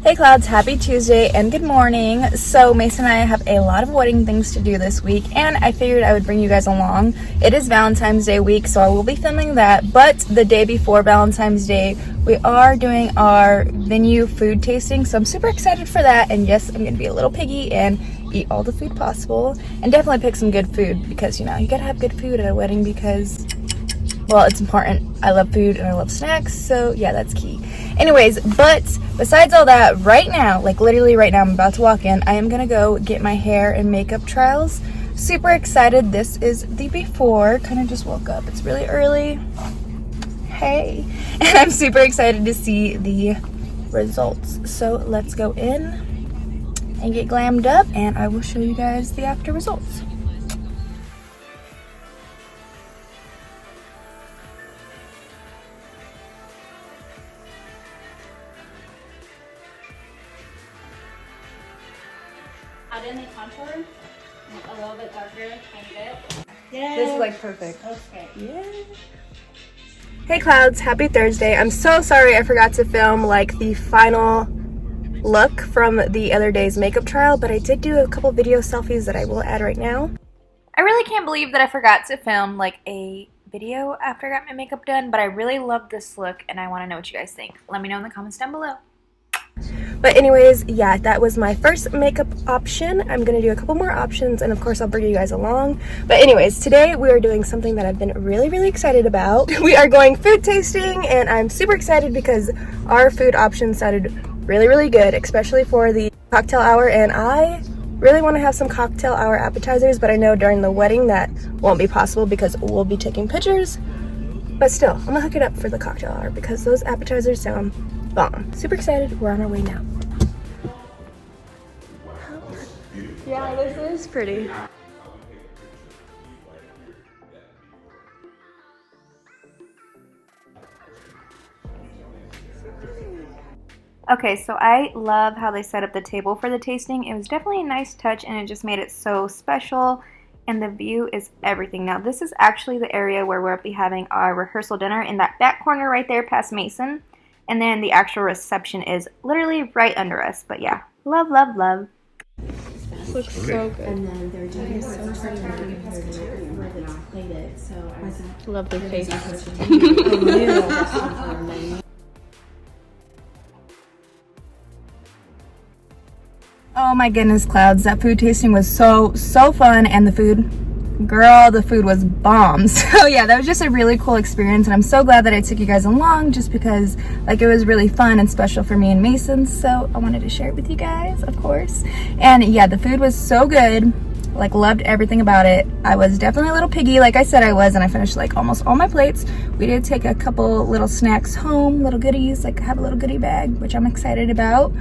Hey Clouds, happy Tuesday and good morning. So Mason and I have a lot of wedding things to do this week and I figured I would bring you guys along. It is Valentine's Day week, so I will be filming that, but the day before Valentine's Day, we are doing our venue food tasting, so I'm super excited for that. And yes, I'm gonna be a little piggy and eat all the food possible and definitely pick some good food because, you know, you gotta have good food at a wedding because, well, it's important. I love food and I love snacks, so yeah, that's key. Anyways, but besides all that, right now, like literally right now, I'm about to walk in. I am gonna go get my hair and makeup trials. Super excited. This is the before. Kind of just woke up. It's really early. Hey. And I'm super excited to see the results. So let's go in and get glammed up and I will show you guys the after results. Add in the contour, a little bit darker, tiny bit. Yeah. This is like perfect. Okay. Yeah. Hey Clouds, happy Thursday. I'm so sorry I forgot to film like the final look from the other day's makeup trial, but I did do a couple video selfies that I will add right now. I really can't believe that I forgot to film like a video after I got my makeup done, but I really love this look and I want to know what you guys think. Let me know in the comments down below. But anyways, yeah, that was my first makeup option. I'm gonna do a couple more options and of course I'll bring you guys along. But anyways, today we are doing something that I've been really excited about. We are going food tasting and I'm super excited because our food options sounded really good, especially for the cocktail hour, and I really want to have some cocktail hour appetizers, but I know during the wedding that won't be possible because we'll be taking pictures. But still, I'm gonna hook it up for the cocktail hour because those appetizers sound bomb. Super excited. We're on our way now. Yeah, this is pretty. Okay, so I love how they set up the table for the tasting. It was definitely a nice touch and it just made it so special. And the view is everything. Now this is actually the area where we'll be having our rehearsal dinner in that back corner right there past Mason. And then the actual reception is literally right under us. But yeah, love. This looks so good. And then they're doing so pretty where they played it. So I love the face. Oh my goodness, Clouds, that food tasting was so fun, and the food, girl, the food was bomb. So yeah, that was just a really cool experience and I'm so glad that I took you guys along just because like it was really fun and special for me and Mason, so I wanted to share it with you guys, of course. And yeah, the food was so good, like loved everything about it. I was definitely a little piggy like I said I was, and I finished like almost all my plates. We did take a couple little snacks home, little goodies, like I have a little goodie bag which I'm excited about.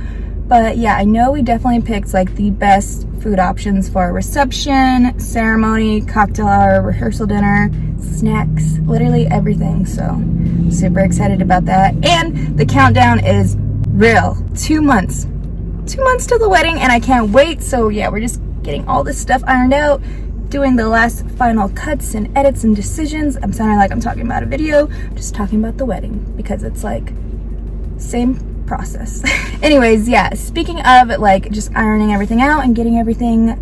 But yeah, I know we definitely picked like the best food options for reception, ceremony, cocktail hour, rehearsal dinner, snacks, literally everything. So super excited about that. And the countdown is real. 2 months. 2 months to the wedding and I can't wait. So yeah, we're just getting all this stuff ironed out, doing the last final cuts and edits and decisions. I'm sounding like I'm talking about a video, I'm just talking about the wedding because it's like same process. Anyways, yeah, speaking of like just ironing everything out and getting everything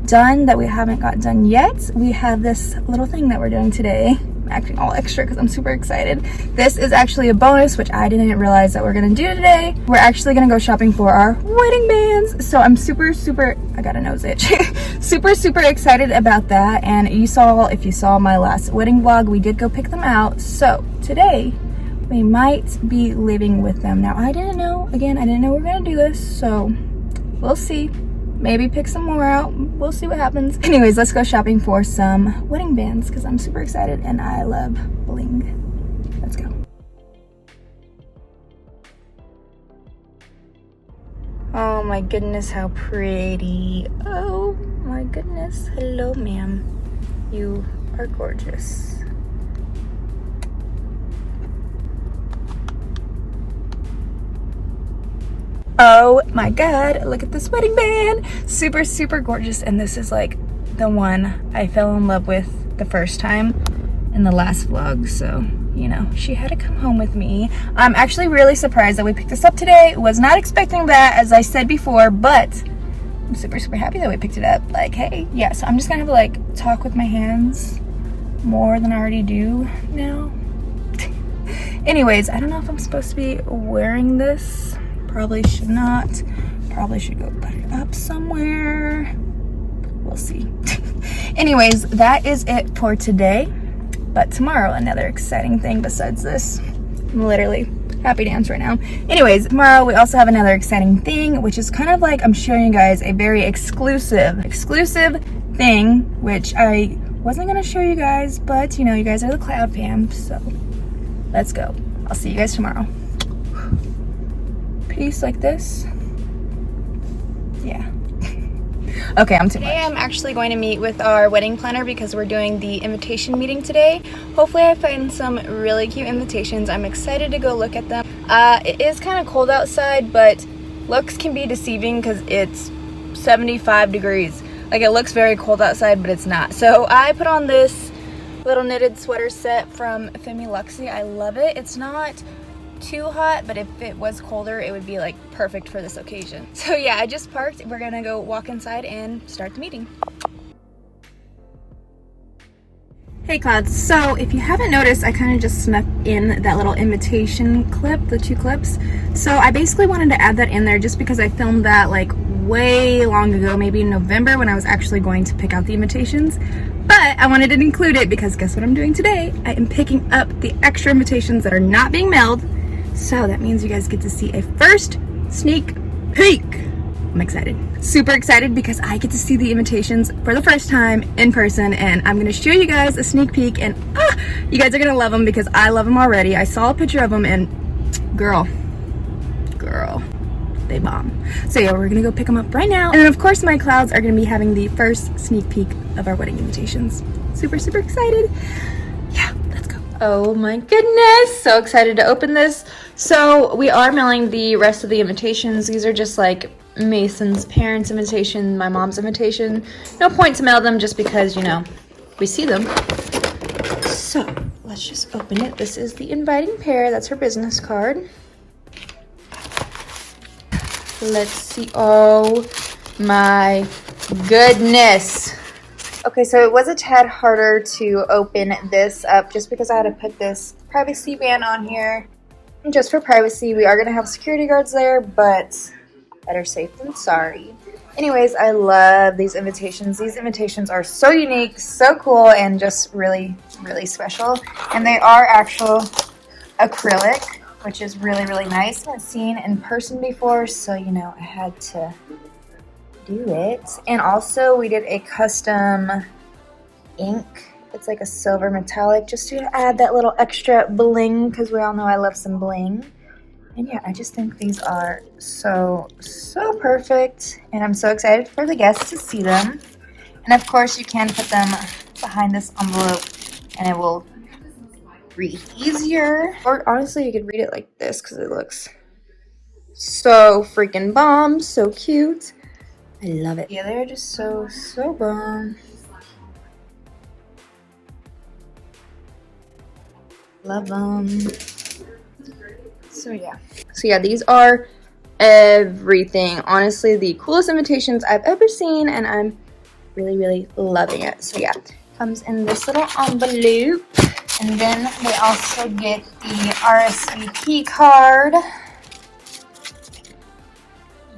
done that we haven't got done yet, we have this little thing that we're doing today. I'm acting all extra because I'm super excited. This is actually a bonus which I didn't realize that we're gonna do today. We're actually gonna go shopping for our wedding bands, so I'm super I got a nose itch. super excited about that. And you saw, if you saw my last wedding vlog, we did go pick them out, so today we might be living with them. Now, I didn't know we were gonna do this, so we'll see. Maybe pick some more out. We'll see what happens. Anyways, let's go shopping for some wedding bands because I'm super excited and I love bling. Let's go. Oh my goodness, how pretty. Oh my goodness. Hello, ma'am. You are gorgeous. Oh my god, look at this wedding band. Super gorgeous, and this is like the one I fell in love with the first time in the last vlog, so you know, she had to come home with me. I'm actually really surprised that we picked this up today. Was not expecting that, as I said before, but I'm super, super happy that we picked it up. Like, hey, yeah, so I'm just gonna have to like talk with my hands more than I already do now. Anyways, I don't know if I'm supposed to be wearing this. Probably should not. Probably should go put it up somewhere. We'll see. Anyways, that is it for today. But tomorrow, another exciting thing besides this. I'm literally happy dance right now. Anyways, tomorrow we also have another exciting thing, which is kind of like I'm showing you guys a very exclusive thing, which I wasn't gonna show you guys, but you know, you guys are the Cloud fam, so let's go. I'll see you guys tomorrow. Peace like this. Yeah. Okay, I'm too much. Today I'm actually going to meet with our wedding planner because we're doing the invitation meeting today. Hopefully I find some really cute invitations. I'm excited to go look at them. It is kind of cold outside, but looks can be deceiving because it's 75 degrees. Like, it looks very cold outside, but it's not. So I put on this little knitted sweater set from Youtsey. I love it. It's not too hot, but if it was colder, it would be like perfect for this occasion. So yeah, I just parked. We're gonna go walk inside and start the meeting. Hey Clouds, so if you haven't noticed, I kind of just snuck in that little invitation clip, the 2 clips. So I basically wanted to add that in there just because I filmed that like way long ago, maybe in November, when I was actually going to pick out the invitations. But I wanted to include it because guess what I'm doing today? I am picking up the extra invitations that are not being mailed. So that means you guys get to see a first sneak peek. I'm excited. Super excited because I get to see the invitations for the first time in person, and I'm gonna show you guys a sneak peek, and you guys are gonna love them because I love them already. I saw a picture of them and girl, they bomb. So yeah, we're gonna go pick them up right now. And then of course my Clouds are gonna be having the first sneak peek of our wedding invitations. Super, super excited. Yeah, let's go. Oh my goodness, so excited to open this. So we are mailing the rest of the invitations. These are just like Mason's parents' invitation, my mom's invitation. No point to mail them just because, you know, we see them. So let's just open it. This is the inviting pair. That's her business card. Let's see. Oh my goodness. Okay, so it was a tad harder to open this up just because I had to put this privacy band on here. And just for privacy, we are going to have security guards there, but better safe than sorry. Anyways, I love these invitations. These invitations are so unique, so cool, and just really, really special. And they are actual acrylic, which is really, really nice. I haven't seen in person before, so, you know, I had to do it. And also we did a custom ink. It's like a silver metallic just to add that little extra bling, because we all know I love some bling. And yeah, I just think these are so perfect, and I'm so excited for the guests to see them. And of course you can put them behind this envelope and it will read easier. Or honestly, you could read it like this because it looks so freaking bomb, so cute. I love it. Yeah, they're just so bomb. Love them. So yeah, these are everything. Honestly, the coolest invitations I've ever seen, and I'm really, really loving it. So yeah, comes in this little envelope, and then they also get the RSVP card.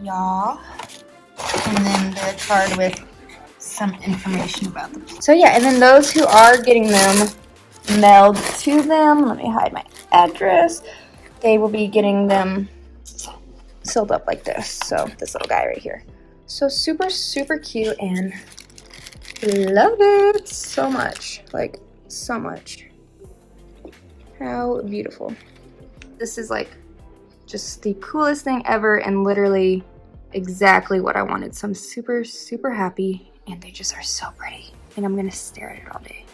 Yeah. And then the card with some information about them. So yeah, and then those who are getting them mailed to them, let me hide my address, they will be getting them sealed up like this. So this little guy right here. So super cute, and love it so much. Like, so much. How beautiful. This is like just the coolest thing ever, and literally exactly what I wanted. So I'm super happy, and they just are so pretty. I think I'm gonna stare at it all day.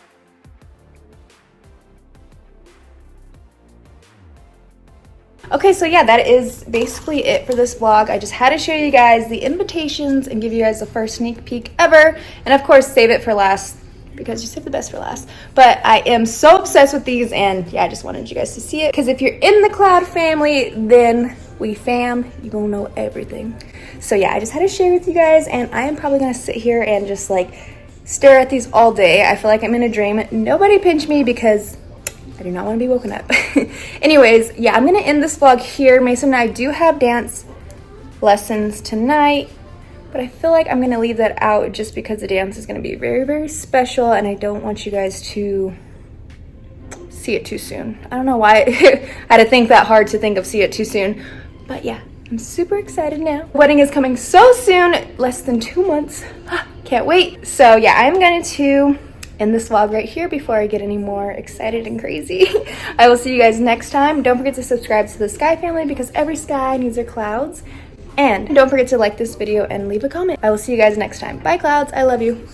Okay, so yeah, that is basically it for this vlog. I just had to show you guys the invitations and give you guys the first sneak peek ever, and of course save it for last because you saved the best for last. But I am so obsessed with these, and yeah, I just wanted you guys to see it. Because if you're in the Cloud family, then we fam, you gonna know everything. So yeah, I just had to share with you guys, and I am probably gonna sit here and just like stare at these all day. I feel like I'm in a dream. Nobody pinch me because I do not want to be woken up. Anyways, yeah, I'm gonna end this vlog here. Mason and I do have dance lessons tonight, but I feel like I'm gonna leave that out just because the dance is gonna be very, very special, and I don't want you guys to see it too soon. I don't know why I had to think that hard to think of see it too soon, but yeah, I'm super excited now. Wedding is coming so soon, less than 2 months. Can't wait. So yeah, I'm going to end this vlog right here before I get any more excited and crazy. I will see you guys next time. Don't forget to subscribe to the Sky family because every sky needs their clouds. And don't forget to like this video and leave a comment. I will see you guys next time. Bye, clouds. I love you.